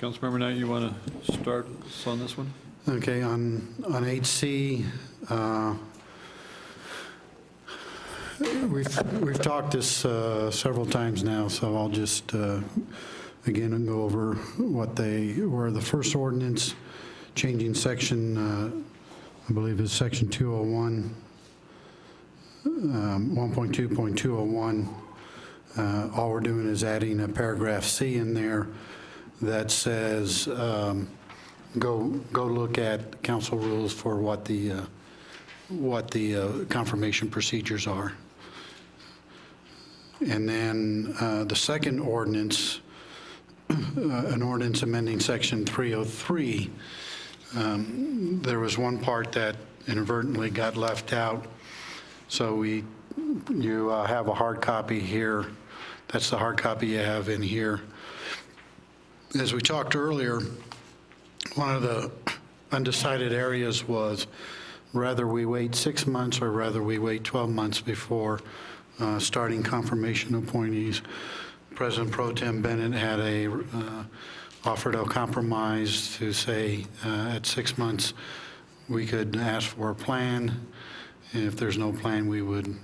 Councilmember Knight, you want to start us on this one? Okay, on 8C, we've talked this several times now, so I'll just again go over what they were. The first ordinance changing section, I believe is section 201, 1.2.201. All we're doing is adding a paragraph C in there that says go look at council rules for what the confirmation procedures are. And then the second ordinance, an ordinance amending section 303, there was one part that inadvertently got left out. So you have a hard copy here. That's the hard copy you have in here. As we talked earlier, one of the undecided areas was whether we wait 6 months or whether we wait 12 months before starting confirmation appointees. President Pro Tem Bennett had offered a compromise to say at 6 months we could ask for a plan. And if there's no plan, we would,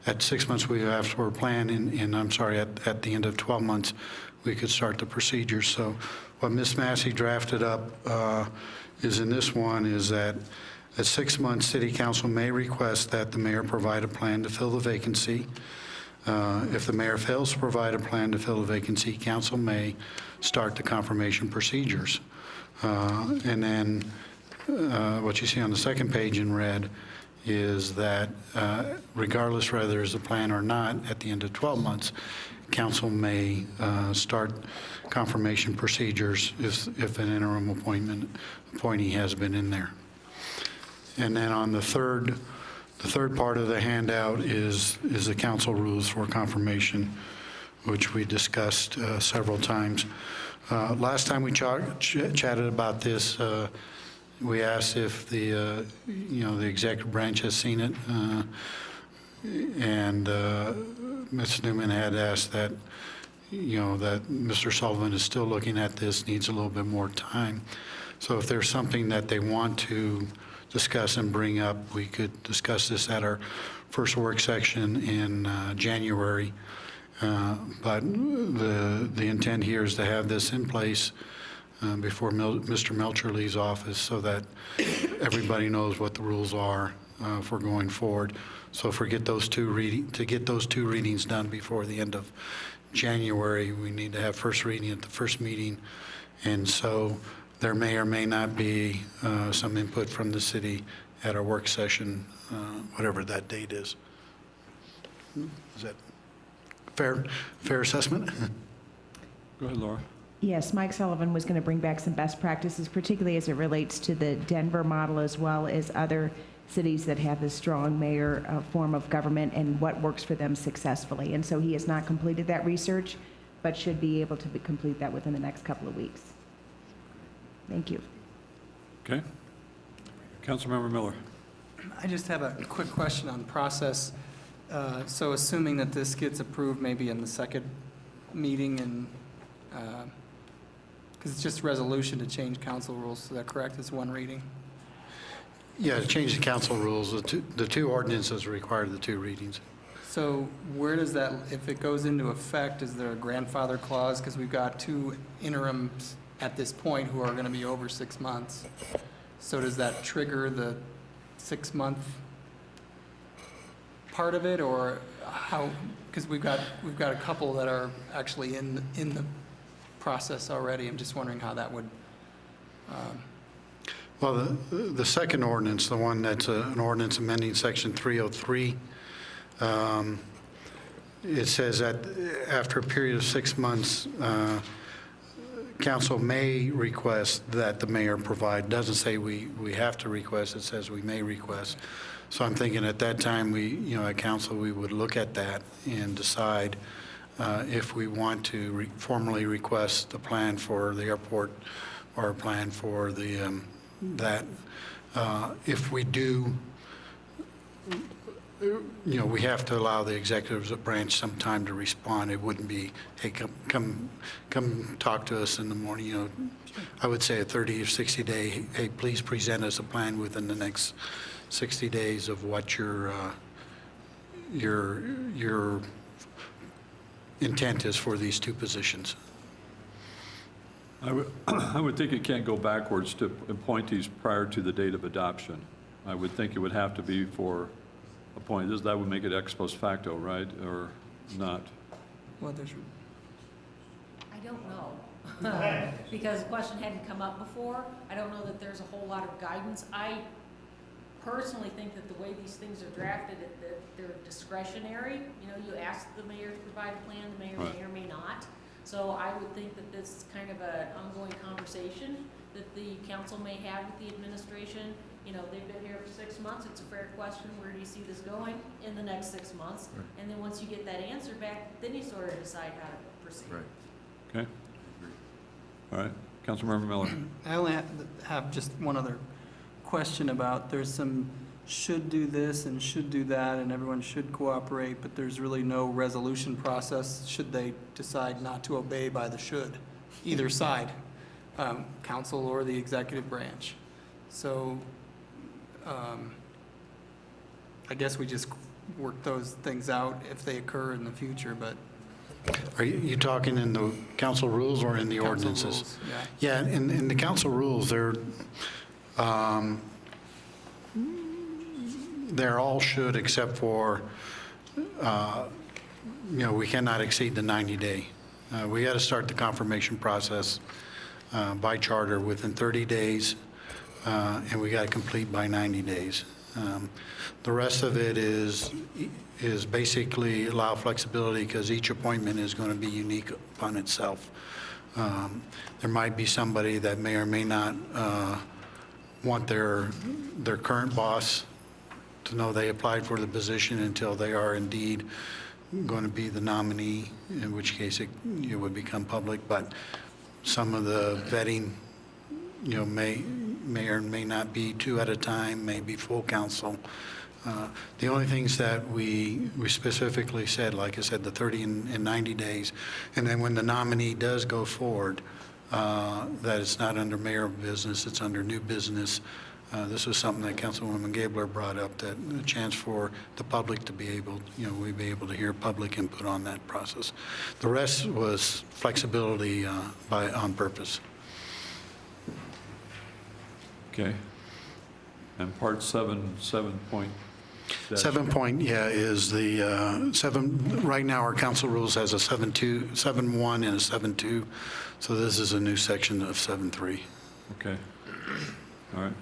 at 6 months we asked for a plan, and I'm sorry, at the end of 12 months we could start the procedure. So what Ms. Massey drafted up is in this one is that at 6 months, City Council may request that the mayor provide a plan to fill the vacancy. If the mayor fails to provide a plan to fill the vacancy, council may start the confirmation procedures. And then what you see on the second page in red is that regardless whether there's a plan or not, at the end of 12 months, council may start confirmation procedures if an interim appointee has been in there. And then on the third part of the handout is the council rules for confirmation, which we discussed several times. Last time we chatted about this, we asked if the executive branch has seen it, and Ms. Newman had asked that that Mr. Sullivan is still looking at this, needs a little bit more time. So if there's something that they want to discuss and bring up, we could discuss this at our first work section in January. But the intent here is to have this in place before Mr. Melcher leaves office, so that everybody knows what the rules are for going forward. So if we get those two readings done before the end of January, we need to have first reading at the first meeting, and so there may or may not be some input from the city at our work session, whatever that date is. Is that fair assessment? Go ahead, Laura. Yes, Mike Sullivan was going to bring back some best practices, particularly as it relates to the Denver model as well as other cities that have this strong mayor form of government and what works for them successfully. And so he has not completed that research, but should be able to complete that within the next couple of weeks. Thank you. Okay. Councilmember Miller. I just have a quick question on process. So assuming that this gets approved maybe in the second meeting, and because it's just resolution to change council rules, is that correct? It's one reading? Yeah, to change the council rules, the two ordinances require the two readings. So where does that, if it goes into effect, is there a grandfather clause? Because we've got two interims at this point who are going to be over 6 months. So does that trigger the 6 month part of it, or how? Because we've got a couple that are actually in the process already. I'm just wondering how that would. Well, the second ordinance, the one that's an ordinance amending section 303, it says that after a period of 6 months, council may request that the mayor provide. Doesn't say we have to request, it says we may request. So I'm thinking at that time, at council, we would look at that and decide if we want to formally request a plan for the airport or a plan for the that. If we do, we have to allow the executive branch some time to respond. It wouldn't be, hey, come talk to us in the morning, I would say a 30 or 60 day, hey, please present us a plan within the next 60 days of what your intent is for these two positions. I would think it can't go backwards to appointees prior to the date of adoption. I would think it would have to be for appointees. That would make it ex post facto, right, or not? Well, there's, I don't know, because the question hadn't come up before. I don't know that there's a whole lot of guidance. I personally think that the way these things are drafted, that they're discretionary. You ask the mayor to provide a plan, the mayor Right. may or may not. So I would think that this is kind of an ongoing conversation that the council may have with the administration. They've been here for 6 months. It's a fair question. Where do you see this going in the next 6 months? Right. And then once you get that answer back, then you sort of decide how to proceed. Okay? All right. Councilmember Miller. I only have just one other question about, there's some should do this and should do that, and everyone should cooperate, but there's really no resolution process should they decide not to obey by the should, either side, council or the executive branch. So I guess we just work those things out if they occur in the future, but. Are you talking in the council rules or in the Council ordinances? rules, yeah. Yeah, in the council rules, they're all should except for, we cannot exceed the 90-day. We got to start the confirmation process by charter within 30 days, and we got to complete by 90 days. The rest of it is basically allow flexibility because each appointment is going to be unique upon itself. There might be somebody that may or may not want their current boss to know they applied for the position until they are indeed going to be the nominee, in which case it would become public. But some of the vetting, may or may not be two at a time, may be full council. The only things that we specifically said, like I said, the 30 and 90 days, and then when the nominee does go forward, that it's not under mayor business, it's under new business. This was something that Councilwoman Gabler brought up, that a chance for the public to be able, we'd be able to hear public input on that process. The rest was flexibility on purpose. Okay. And part 7 point. 7 point, is the 7, right now our council rules has a 7.2, 7.1 and a 7.2. So this is a new section of 7.3. Okay. All right.